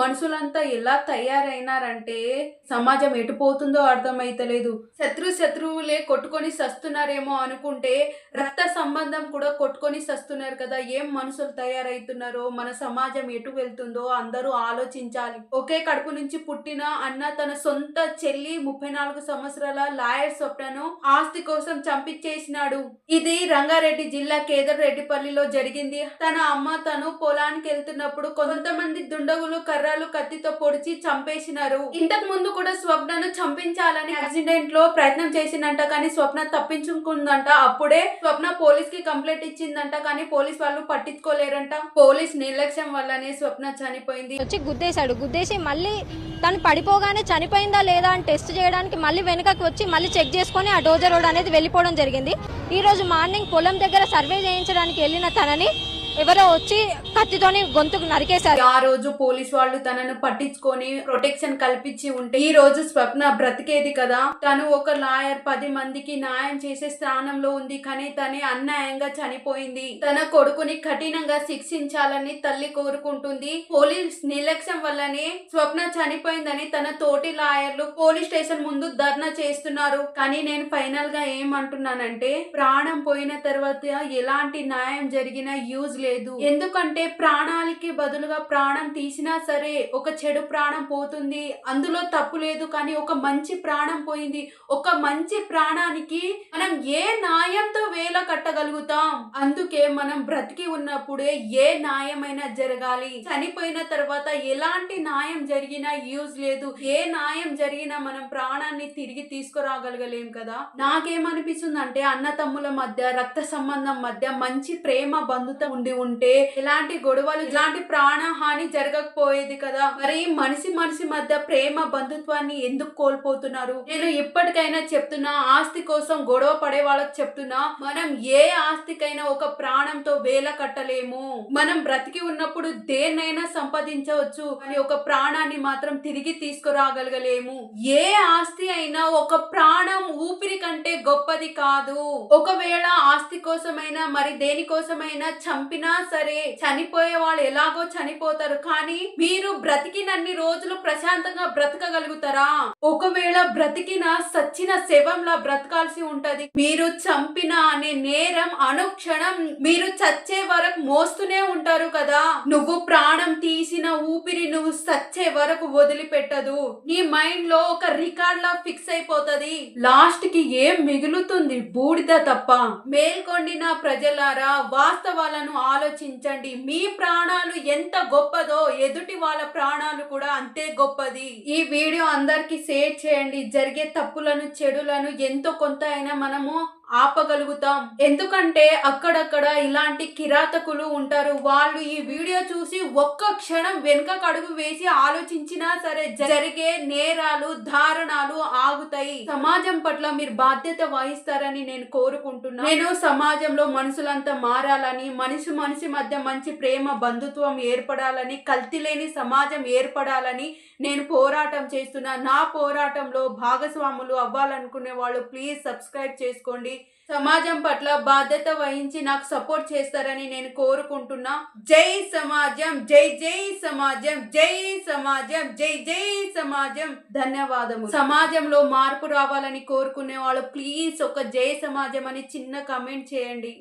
మనుషులంతా ఎలా తయారైనారంటే సమాజం ఎటుపోతుందో అర్థమైతలేదు. శత్రువులే కొట్టుకొని సస్తున్నారేమో అనుకుంటే రక్త సంబంధం కూడా కొట్టుకొని సస్తున్నారు కదా. ఏం మనుషులు తయారైతున్నారో, మన సమాజం ఎటు వెళ్తుందో అందరూ ఆలోచించాలి. ఒకే కడుపు నుంచి పుట్టిన అన్న తన సొంత చెల్లి 34 సంవత్సరాల లాయర్ స్వప్నను ఆస్తి కోసం చంపించేసినాడు. ఇది రంగారెడ్డి జిల్లా కేదర్రెడ్డిపల్లిలో జరిగింది. తన అమ్మ తను పొలానికి వెళ్తున్నప్పుడు కొంతమంది దుండగులు కర్రలు కత్తితో పొడిచి చంపేసినారు. ఇంతకు ముందు కూడా స్వప్నను చంపించాలని యాక్సిడెంట్ లో ప్రయత్నం చేసిందంట, కానీ స్వప్న తప్పించుకుందంట. అప్పుడే స్వప్న పోలీస్ కి కంప్లైంట్ ఇచ్చిందంట, కానీ పోలీస్ వాళ్ళు పట్టించుకోలేరంట. పోలీస్ నిర్లక్ష్యం వల్లనే స్వప్న చనిపోయింది. వచ్చి గుద్దేసి మళ్ళీ తను పడిపోగానే చనిపోయిందా లేదా అని టెస్ట్ చేయడానికి మళ్ళీ వెనుకకి వచ్చి మళ్ళీ చెక్ చేసుకుని ఆ డోజర్ రోడ్ అనేది వెళ్ళిపోవడం జరిగింది. ఈ రోజు మార్నింగ్ పొలం దగ్గర సర్వే చేయించడానికి వెళ్ళిన తనని ఎవరో వచ్చి కత్తితోని గొంతుకు నరికేశారు. ఆ రోజు పోలీస్ వాళ్ళు తనను పట్టించుకొని ప్రొటెక్షన్ కల్పించి ఉంటే ఈ రోజు స్వప్న బ్రతికేది కదా. తను ఒక లాయర్, 10 మందికి న్యాయం చేసే స్థానంలో ఉంది, కానీ తనే అన్యాయంగా చనిపోయింది. తన కొడుకుని కఠినంగా శిక్షించాలని తల్లి కోరుకుంటుంది. పోలీస్ నిర్లక్ష్యం వల్లనే స్వప్న చనిపోయిందని తన తోటి లాయర్లు పోలీస్ స్టేషన్ ముందు ధర్నా చేస్తున్నారు. కానీ నేను ఫైనల్ గా ఏమంటున్నానంటే, ప్రాణం పోయిన తర్వాత ఎలాంటి న్యాయం జరిగినా యూజ్ లేదు. ఎందుకంటే ప్రాణాలకి బదులుగా ప్రాణం తీసినా సరే ఒక చెడు ప్రాణం పోతుంది, అందులో తప్పు లేదు. కానీ ఒక మంచి ప్రాణం పోయింది. ఒక మంచి ప్రాణానికి మనం ఏ న్యాయంతో వేల కట్టగలుగుతాం? అందుకే మనం బ్రతికి ఉన్నప్పుడే ఏ న్యాయమైనా జరగాలి. చనిపోయిన తర్వాత ఎలాంటి న్యాయం జరిగినా యూజ్ లేదు. ఏ న్యాయం జరిగినా మనం ప్రాణాన్ని తిరిగి తీసుకురాగలగలేం కదా. నాకేమనిపిస్తుంది అంటే, అన్న తమ్ముల మధ్య రక్త సంబంధం మధ్య మంచి ప్రేమ బంధుత్వం ఉంటే ఇలాంటి గొడవలు, ఇలాంటి ప్రాణహాని జరగకపోయేది కదా. మరి మనిషి మధ్య ప్రేమ బంధుత్వాన్ని ఎందుకు కోల్పోతున్నారు? నేను ఇప్పటికైనా చెప్తున్నా, ఆస్తి కోసం గొడవ పడే వాళ్ళకి చెప్తున్నా, మనం ఏ ఆస్తికైనా ఒక ప్రాణంతో వేల కట్టలేము. మనం బ్రతికి ఉన్నప్పుడు దేన్నైనా సంపాదించవచ్చు, కానీ ఒక ప్రాణాన్ని మాత్రం తిరిగి తీసుకురాగలగలేము. ఏ ఆస్తి అయినా ఒక ప్రాణం ఊపిరి కంటే గొప్పది కాదు. ఒకవేళ ఆస్తి కోసమైనా మరి దేనికోసమైనా చంపినా సరే చనిపోయే వాళ్ళు ఎలాగో చనిపోతారు, కానీ మీరు బ్రతికినన్ని రోజులు ప్రశాంతంగా బ్రతకగలుగుతారా? ఒకవేళ బ్రతికిన సచ్చిన శవంలా బ్రతకాల్సి ఉంటది. మీరు చంపిన అనే నేరం అనుక్షణం మీరు చచ్చే వరకు మోస్తూనే ఉంటారు కదా. నువ్వు ప్రాణం తీసిన ఊపిరి నువ్వు చచ్చే వరకు వదిలిపెట్టదు. నీ మైండ్ లో ఒక రికార్డ్ లా ఫిక్స్ అయిపోతది. లాస్ట్ కి ఏం మిగులుతుంది? బూడిద తప్ప. మేల్కొండిన ప్రజలారా, వాస్తవాలను ఆలోచించండి. మీ ప్రాణాలు ఎంత గొప్పదో ఎదుటి వాళ్ళ ప్రాణాలు కూడా అంతే గొప్పది. ఈ వీడియో అందరికి షేర్ చేయండి. జరిగే తప్పులను, చెడులను ఎంతో కొంత అయినా మనము ఆపగలుగుతాం. ఎందుకంటే అక్కడక్కడ ఇలాంటి కిరాతకులు ఉంటారు. వాళ్ళు ఈ వీడియో చూసి ఒక్క క్షణం వెనుకకు అడుగు వేసి ఆలోచించినా సరే జరిగే నేరాలు, దారుణాలు ఆగుతాయి. సమాజం పట్ల మీరు బాధ్యత వహిస్తారని నేను కోరుకుంటున్నాను. నేను సమాజంలో మనుషులంతా మారాలని, మనిషి మధ్య మంచి ప్రేమ బంధుత్వం ఏర్పడాలని, కల్తీ లేని సమాజం ఏర్పడాలని నేను పోరాటం చేస్తున్నా. నా పోరాటంలో భాగస్వాములు అవ్వాలనుకునే వాళ్ళు ప్లీజ్ సబ్స్క్రైబ్ చేసుకోండి. సమాజం పట్ల బాధ్యత వహించి నాకు సపోర్ట్ చేస్తారని నేను కోరుకుంటున్నా. జై సమాజం, జై జై సమాజం, జై సమాజం, జై జై సమాజం. ధన్యవాదములు. సమాజంలో మార్పు రావాలని కోరుకునే వాళ్ళు ప్లీజ్ ఒక జై సమాజం అని చిన్న కమెంట్ చేయండి.